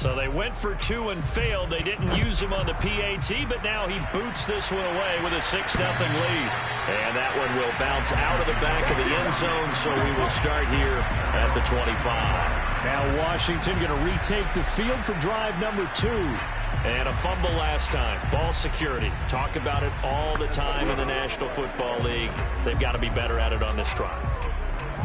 So they went for two and failed. They didn't use him on the PAT, but now he boots this one away with a 6-0 lead. And that one will bounce out of the back of the end zone, so we will start here at the 25. Now Washington going to retake the field for drive number 2. And a fumble last time. Ball security. Talk about it all the time in the National Football League. They've got to be better at it on this drive.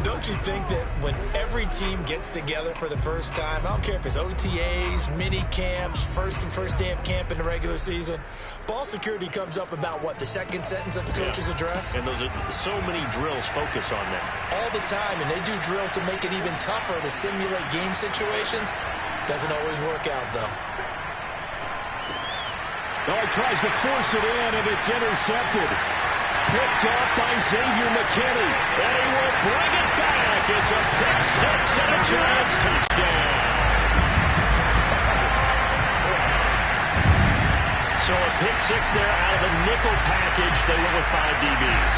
Don't you think that when every team gets together for the first time, I don't care if it's OTAs, mini camps, first day of camp in the regular season, ball security comes up about, what, the second sentence of the coach's address? And those are so many drills focus on that. All the time, and they do drills to make it even tougher to simulate game situations. Doesn't always work out, though. Oh, he tries to force it in, and it's intercepted. Picked off by Xavier McKinney. And he will bring it back. It's a pick six and a Giants touchdown. So a pick six there out of the nickel package. They went with 5 DBs.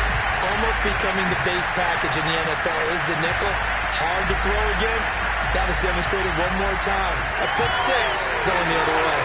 Almost becoming the base package in the NFL is the nickel. Hard to throw against. That was demonstrated one more time. A pick six going the other way.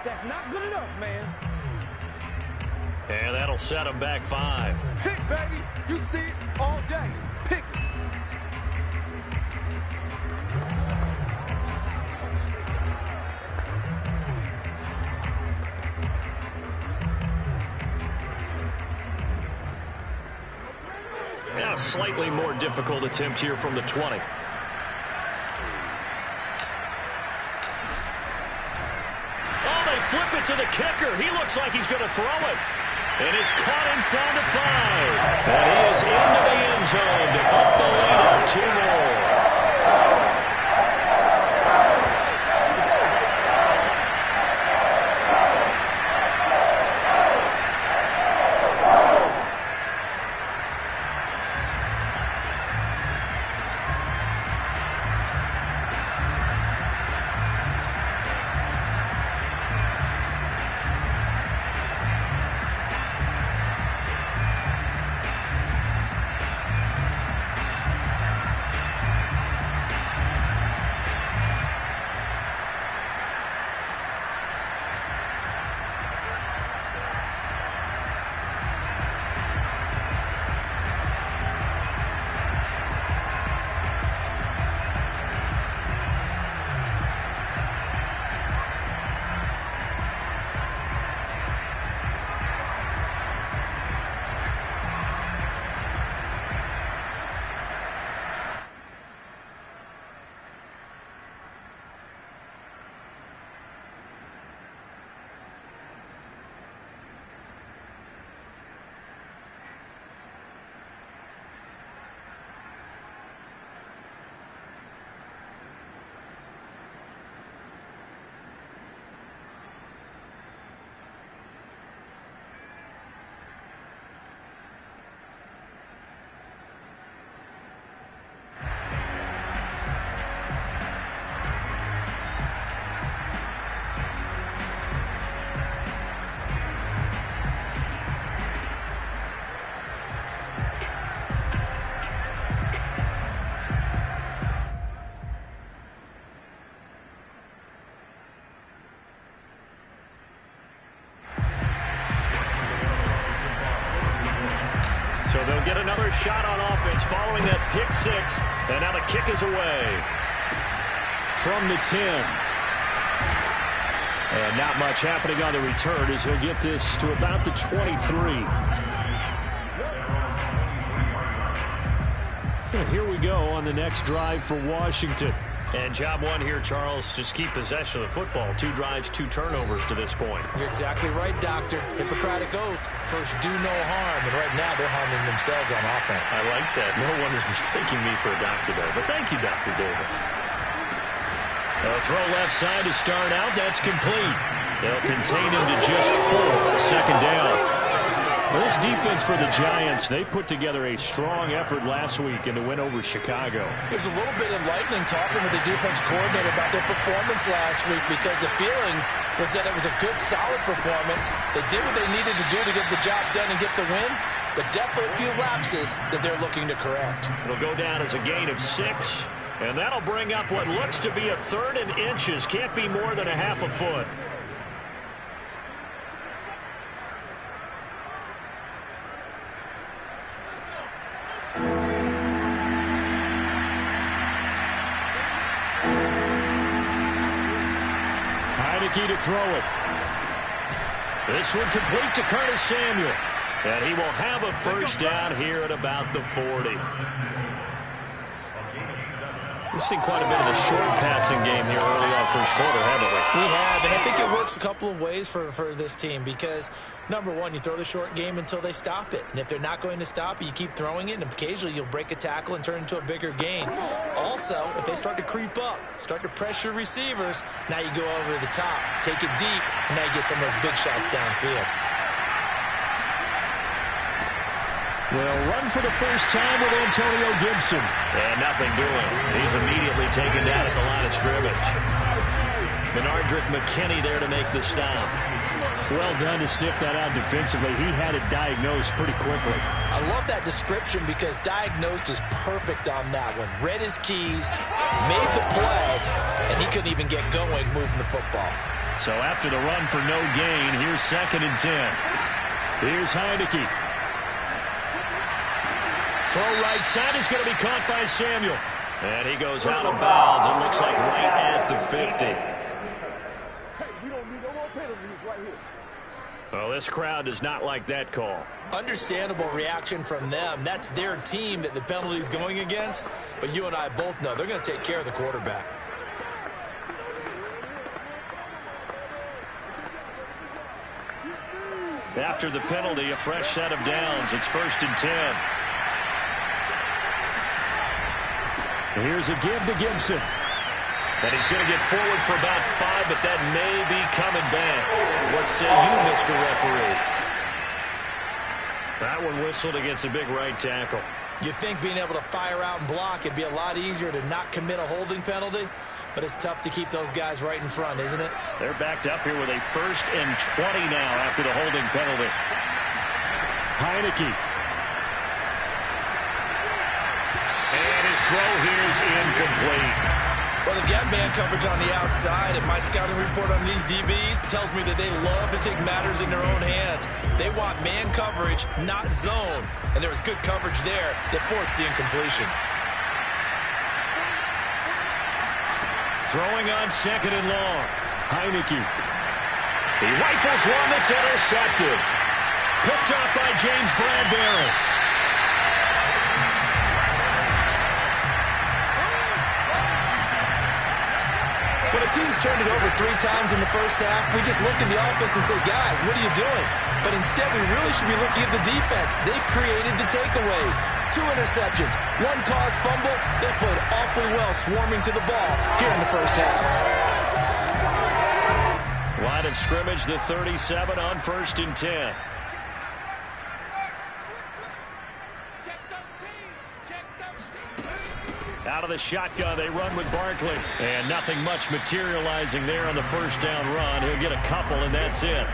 That's not good enough, man. And that'll set him back 5. Pick, baby. You see it all day. Pick it. Yeah, slightly more difficult attempt here from the 20. Flip it to the kicker. He looks like he's going to throw it. And it's caught inside the 5. And he is into the end zone to up the lead up 2 more. So they'll get another shot on offense following that pick six. And now the kick is away. From the 10. And not much happening on the return as he'll get this to about the 23. And here we go on the next drive for Washington. And job one here, Charles, just keep possession of the football. 2 drives, 2 turnovers to this point. You're exactly right, Doctor. Hippocratic oath. First, do no harm. And right now, they're harming themselves on offense. I like that. No one is mistaking me for a doctor there. But thank you, Dr. Davis. A throw left side to start out. That's complete. They'll contain him to just 4. Second down. Well, this defense for the Giants, they put together a strong effort last week in the win over Chicago. It was a little bit enlightening talking with the defense coordinator about their performance last week because the feeling was that it was a good, solid performance. They did what they needed to do to get the job done and get the win, but definitely a few lapses that they're looking to correct. It'll go down as a gain of 6, and that'll bring up what looks to be a 3rd and inches. Can't be more than a half a foot. Heineke to throw it. This one complete to Curtis Samuel. And he will have a first down here at about the 40. We've seen quite a bit of the short passing game here early on first quarter, haven't we? We have, and I think it works a couple of ways for this team because, number one, you throw the short game until they stop it. And if they're not going to stop it, you keep throwing it, and occasionally you'll break a tackle and turn into a bigger gain. Also, if they start to creep up, start to pressure receivers, now you go over the top, take it deep, and now you get some of those big shots downfield. They'll run for the first time with Antonio Gibson. And nothing doing. He's immediately taken down at the line of scrimmage. Benardrick McKinney there to make the stop. Well done to sniff that out defensively. He had it diagnosed pretty quickly. I love that description because diagnosed is perfect on that one. Read his keys, made the play, and he couldn't even get going moving the football. So after the run for no gain, here's 2nd and 10. Here's Heineke. Throw right side is going to be caught by Samuel. And he goes out of bounds. It looks like right at the 50. We don't need no more penalties right here. Well, this crowd does not like that call. Understandable reaction from them. That's their team that the penalty's going against. But you and I both know they're going to take care of the quarterback. After the penalty, a fresh set of downs. It's 1st and 10. Here's a give to Gibson. And he's going to get forward for about 5, but that may be coming back. What say you, Mr. Referee? That one whistled against a big right tackle. You'd think being able to fire out and block, it'd be a lot easier to not commit a holding penalty, but it's tough to keep those guys right in front, isn't it? They're backed up here with a 1st and 20 now after the holding penalty. Heineke. And his throw here is incomplete. Well, they've got man coverage on the outside, and my scouting report on these DBs tells me that they love to take matters in their own hands. They want man coverage, not zone, and there was good coverage there that forced the incompletion. Throwing on 2nd and long. Heineke. He rifles one that's intercepted. Picked up by James Bradbury. When a team's turned it over 3 times in the first half, we just look at the offense and say, guys, what are you doing? But instead, we really should be looking at the defense. They've created the takeaways. 2 interceptions, 1 caused fumble. They played awfully well swarming to the ball here in the first half. Line of scrimmage, the 37 on 1st and 10. Out of the shotgun, they run with Barkley. And nothing much materializing there on the first down run. He'll get a couple, and that's it.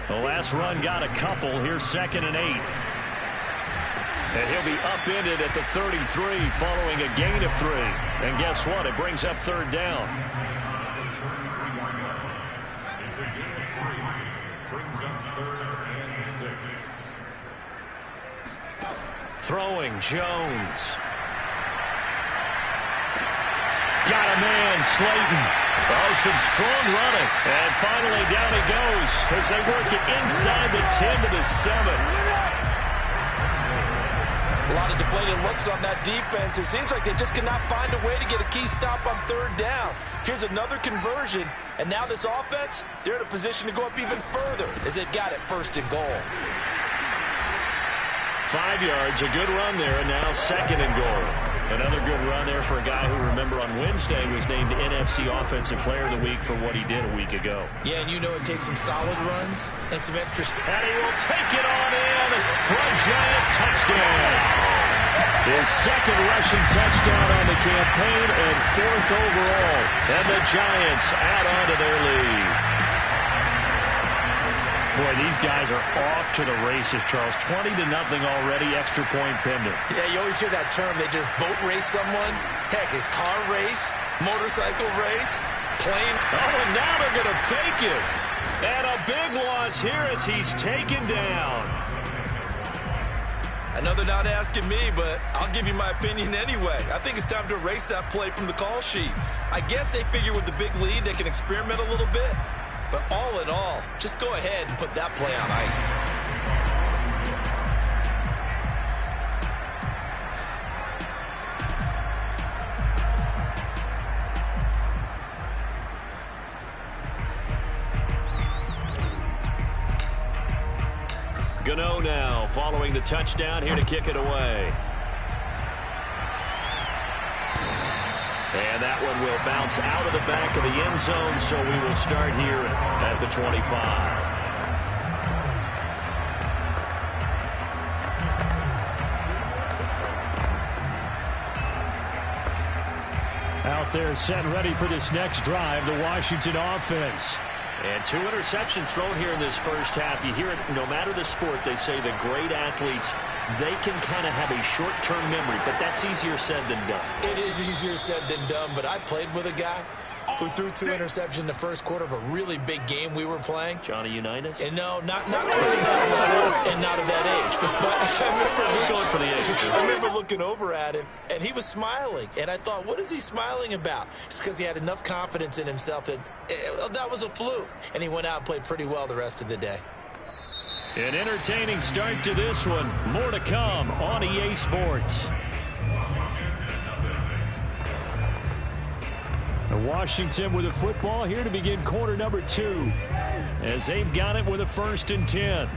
The last run got a couple. Here's 2nd and 8. And he'll be upended at the 33 following a gain of 3. And guess what? It brings up 3rd down. Throwing, Jones. Got a man, Slayton. Oh, some strong running. And finally down he goes as they work it inside the 10 to the 7. A lot of deflated looks on that defense. It seems like they just cannot find a way to get a key stop on third down. Here's another conversion, and now this offense, they're in a position to go up even further as they've got it first and goal. 5 yards, a good run there, and now second and goal. Another good run there for a guy who, remember, on Wednesday was named NFC Offensive Player of the Week for what he did a week ago. Yeah, and you know it takes some solid runs and some extra... And he will take it on in for a giant touchdown. His second rushing touchdown on the campaign and fourth overall. And the Giants add on to their lead. Boy, these guys are off to the races, Charles. 20-0 already, extra point pending. Yeah, you always hear that term. They just boat race someone. Heck, it's car race, motorcycle race, plane. Oh, and now they're going to fake it. And a big loss here as he's taken down. I know they're not asking me, but I'll give you my opinion anyway. I think it's time to erase that play from the call sheet. I guess they figure with the big lead they can experiment a little bit. But all in all, just go ahead and put that play on ice. Gano now following the touchdown here to kick it away. And that one will bounce out of the back of the end zone, so we will start here at the 25. Out there set ready for this next drive, the Washington offense. And 2 interceptions thrown here in this first half. You hear it, no matter the sport, they say the great athletes, they can kind of have a short-term memory, but that's easier said than done. It is easier said than done, but I played with a guy who threw 2 interceptions in the first quarter of a really big game we were playing. Johnny Unitas? And no, not quite that level and not of that age. But I was going for the age. I remember looking over at him, and he was smiling. And I thought, what is he smiling about? It's because he had enough confidence in himself that that was a fluke. And he went out and played pretty well the rest of the day. An entertaining start to this one. More to come on EA Sports. Washington with a football here to begin quarter number 2 as they've got it with a 1st and 10.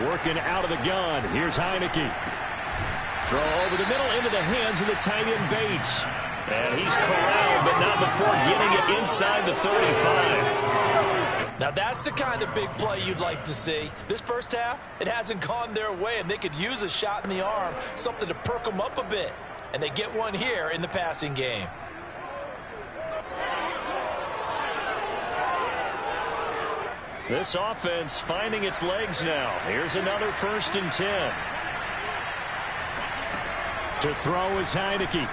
Working out of the gun. Here's Heineke. Throw over the middle into the hands of the tight end Bates. And he's corralled, but not before getting it inside the 35. Now that's the kind of big play you'd like to see. This first half, it hasn't gone their way, and they could use a shot in the arm, something to perk them up a bit. And they get one here in the passing game. This offense finding its legs now. Here's another 1st and 10. To throw is Heineke.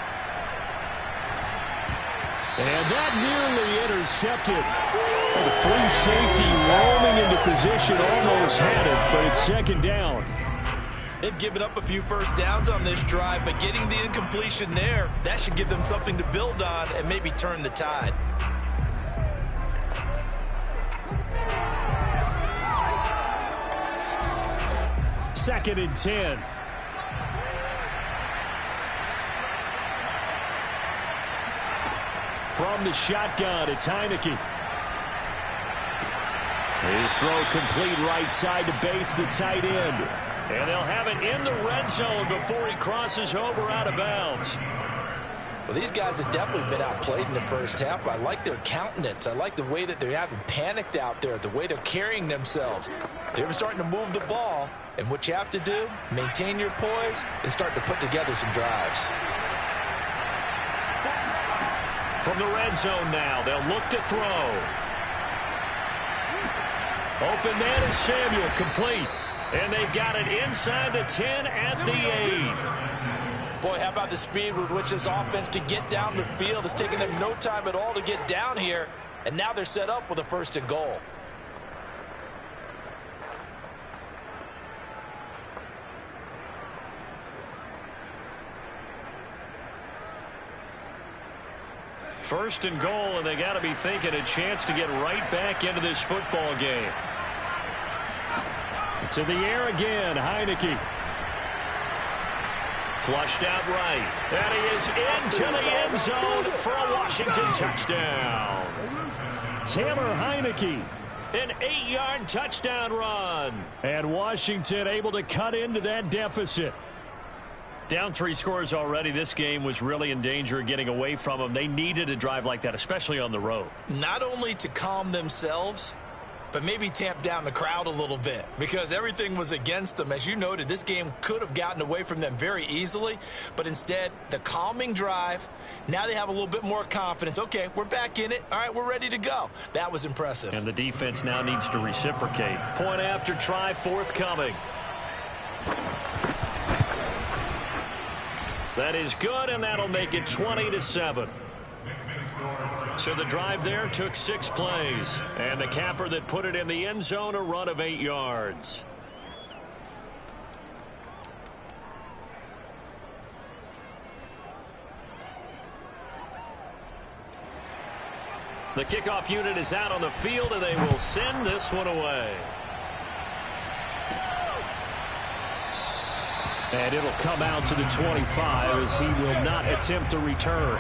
And that nearly intercepted. The free safety roaming into position, almost had it, but it's 2nd down. They've given up a few first downs on this drive, but getting the incompletion there, that should give them something to build on and maybe turn the tide. Second and 10. From the shotgun, it's Heineke. His throw complete right side to Bates, the tight end. And they'll have it in the red zone before he crosses over out of bounds. Well, these guys have definitely been outplayed in the first half. I like their countenance. I like the way that they haven't panicked out there, the way they're carrying themselves. They're starting to move the ball, and what you have to do, maintain your poise and start to put together some drives. From the red zone now, they'll look to throw. Open man is Samuel, complete. And they've got it inside the 10 at the 8. Boy, how about the speed with which this offense can get down the field? It's taken them no time at all to get down here. And now they're set up with a 1st and goal. First and goal, and they got to be thinking a chance to get right back into this football game. To the air again, Heineke. Flushed out right. And he is into the end zone for a Washington touchdown. Taylor Heineke. An 8-yard touchdown run. And Washington able to cut into that deficit. Down 3 scores already. This game was really in danger of getting away from them. They needed a drive like that, especially on the road. Not only to calm themselves, but maybe tamp down the crowd a little bit because everything was against them. As you noted, this game could have gotten away from them very easily, but instead, the calming drive, now they have a little bit more confidence. Okay, we're back in it. All right, we're ready to go. That was impressive. And the defense now needs to reciprocate. Point after try forthcoming. That is good, and that'll make it 20-7. So the drive there took 6 plays. And the capper that put it in the end zone, a run of 8 yards. The kickoff unit is out on the field, and they will send this one away. And it'll come out to the 25 as he will not attempt to return.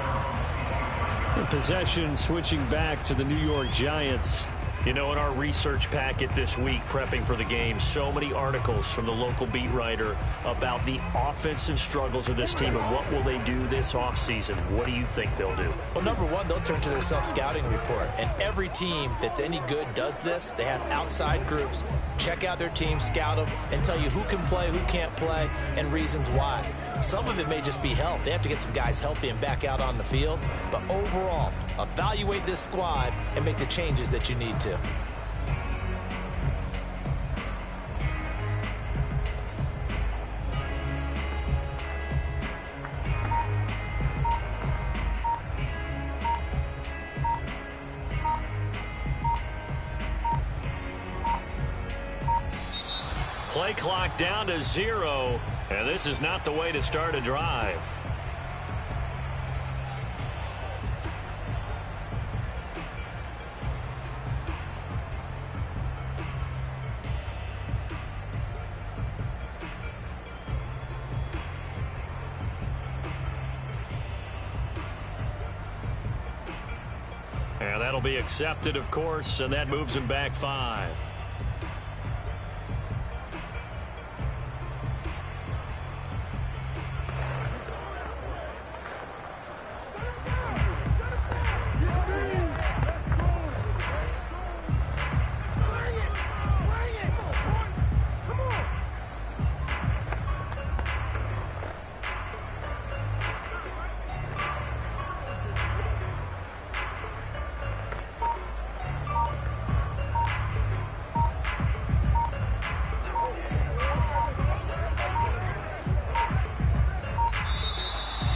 In possession switching back to the New York Giants. You know, in our research packet this week, prepping for the game, so many articles from the local beat writer about the offensive struggles of this team and what will they do this offseason. What do you think they'll do? Well, number one, they'll turn to their self-scouting report. And every team that's any good does this. They have outside groups. Check out their team, scout them, and tell you who can play, who can't play, and reasons why. Some of it may just be health. They have to get some guys healthy and back out on the field. But overall, evaluate this squad and make the changes that you need to. Play clock down to 0, and this is not the way to start a drive. And that'll be accepted, of course, and that moves him back 5.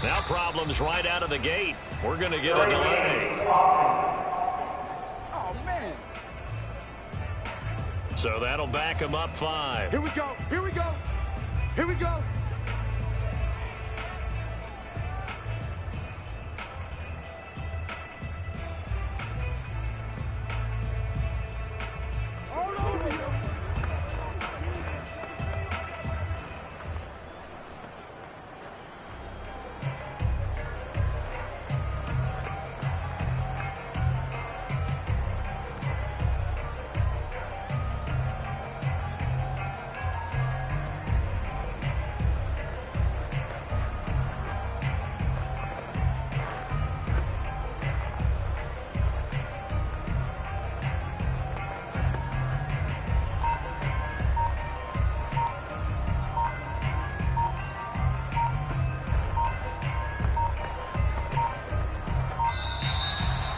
Now problems right out of the gate. We're going to get a delay. Oh, man. So that'll back him up 5. Here we go. Here we go. Here we go.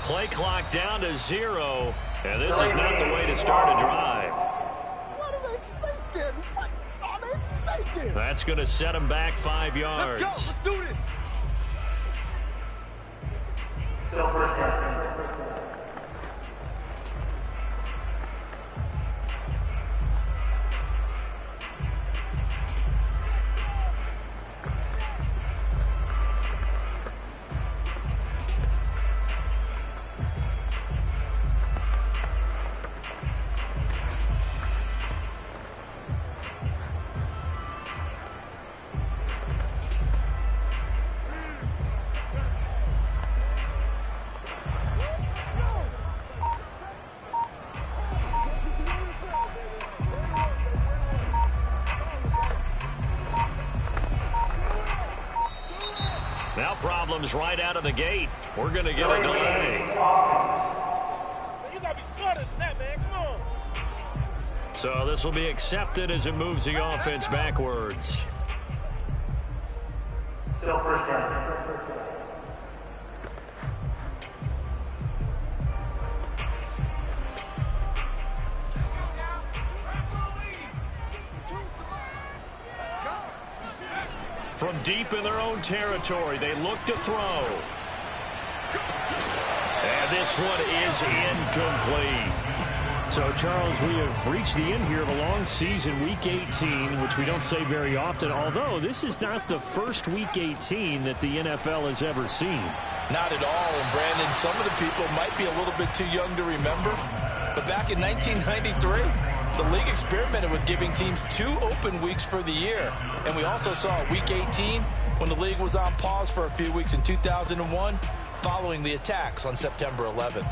Play clock down to 0, and this is not the way to start a drive. What are they thinking? What are they thinking? That's going to set him back 5 yards. Let's go. Let's do this. problems right out of the gate. We're going to get a delay. You got to be smarter than that, man. Come on. So this will be accepted as it moves the offense backwards. Still first down. From deep in their own territory, they look to throw. And this one is incomplete. So, Charles, we have reached the end here of a long season, Week 18, which we don't say very often, although this is not the first Week 18 that the NFL has ever seen. Not at all, and Brandon, some of the people might be a little bit too young to remember, but back in 1993, the league experimented with giving teams 2 open weeks for the year, and we also saw Week 18 when the league was on pause for a few weeks in 2001 following the attacks on September 11th.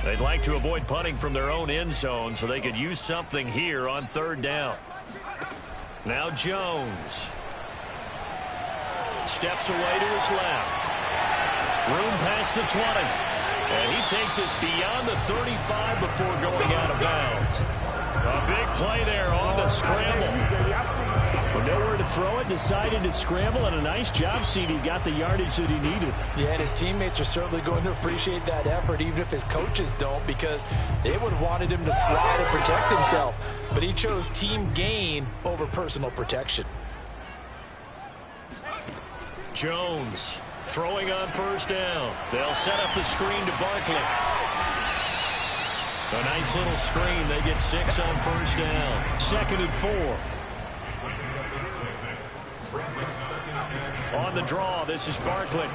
They'd like to avoid punting from their own end zone so they could use something here on 3rd down. Now Jones. Steps away to his left. Room past the 20. And he takes us beyond the 35 before going out of bounds. A big play there on the scramble. With nowhere to throw it, decided to scramble, and a nice job, CD. Got the yardage that he needed. Yeah, and his teammates are certainly going to appreciate that effort, even if his coaches don't, because they would have wanted him to slide and protect himself. But he chose team gain over personal protection. Jones throwing on 1st down. They'll set up the screen to Barkley. A nice little screen. They get 6 on 1st down. 2nd and 4. On the draw, this is Barkley.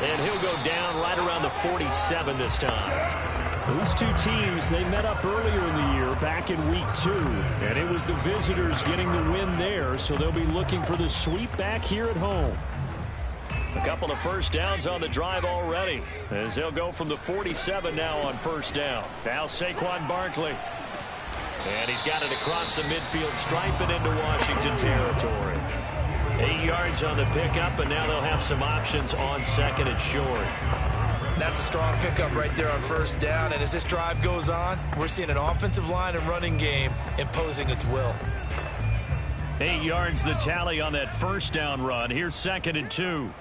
And he'll go down right around the 47 this time. These two teams, they met up earlier in the year, back in Week 2. And it was the visitors getting the win there, so they'll be looking for the sweep back here at home. A couple of 1st downs on the drive already, as they'll go from the 47 now on 1st down. Now Saquon Barkley. And he's got it across the midfield stripe and into Washington territory. 8 yards on the pickup, and now they'll have some options on 2nd and short. That's a strong pickup right there on 1st down, and as this drive goes on, we're seeing an offensive line and running game imposing its will. 8 yards the tally on that 1st down run. Here's 2nd and 2.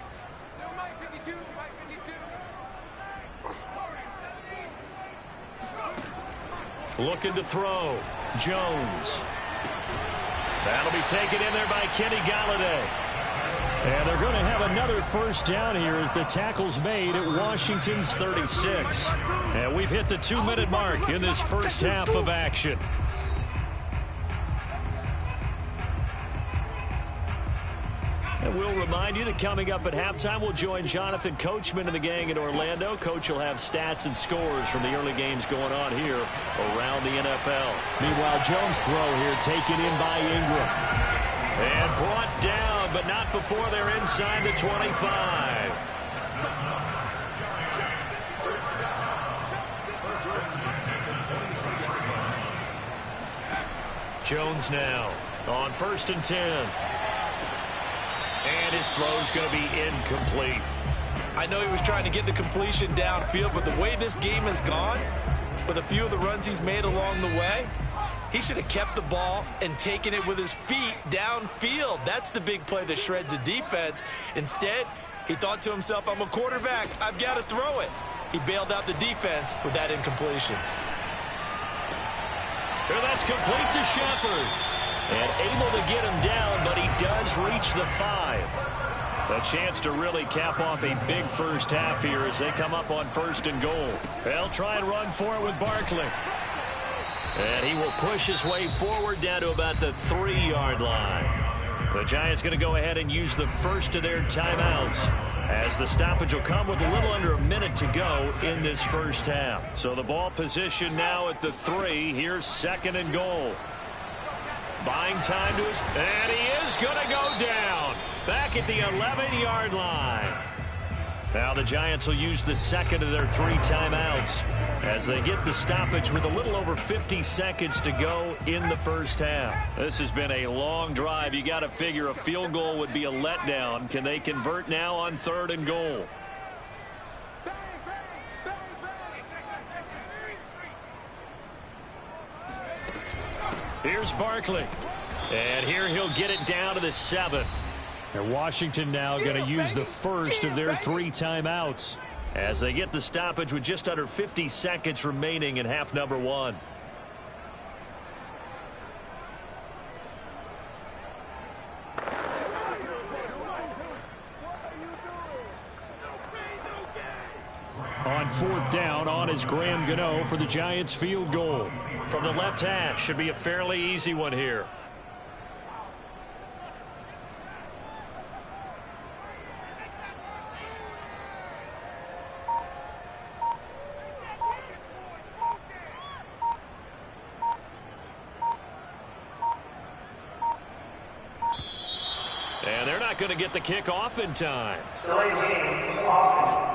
Looking to throw. Jones. That'll be taken in there by Kenny Golladay. And they're going to have another 1st down here as the tackle's made at Washington's 36. And we've hit the 2-minute mark in this 1st half of action. And we'll remind you that coming up at halftime, we'll join Jonathan Coachman and the gang in Orlando. Coach will have stats and scores from the early games going on here around the NFL. Meanwhile, Jones' throw here taken in by Ingram. And brought down, but not before they're inside the 25. Jones now on 1st and 10. And his throw's going to be incomplete. I know he was trying to get the completion downfield, but the way this game has gone, with a few of the runs he's made along the way, he should have kept the ball and taken it with his feet downfield. That's the big play that shreds a defense. Instead, he thought to himself, I'm a quarterback. I've got to throw it. He bailed out the defense with that incompletion. And that's complete to Shepard. And able to get him down, but he does reach the 5. A chance to really cap off a big 1st half here as they come up on 1st and goal. They'll try and run for it with Barkley. And he will push his way forward down to about the 3-yard line. The Giants going to go ahead and use the first of their timeouts, as the stoppage will come with a little under a minute to go in this 1st half. So the ball position now at the 3. Here's 2nd and goal. Buying time to his, and he is going to go down back at the 11-yard line. Now the Giants will use the second of their 3 timeouts as they get the stoppage with a little over 50 seconds to go in the first half. This has been a long drive. You got to figure a field goal would be a letdown. Can they convert now on 3rd and goal? Here's Barkley. And here he'll get it down to the 7. And Washington now going to use the first of their 3 timeouts as they get the stoppage with just under 50 seconds remaining in half number 1. On 4th down, on is Graham Gano for the Giants field goal. From the left hash, should be a fairly easy one here. And they're not going to get the kick off in time. Delay game, offense.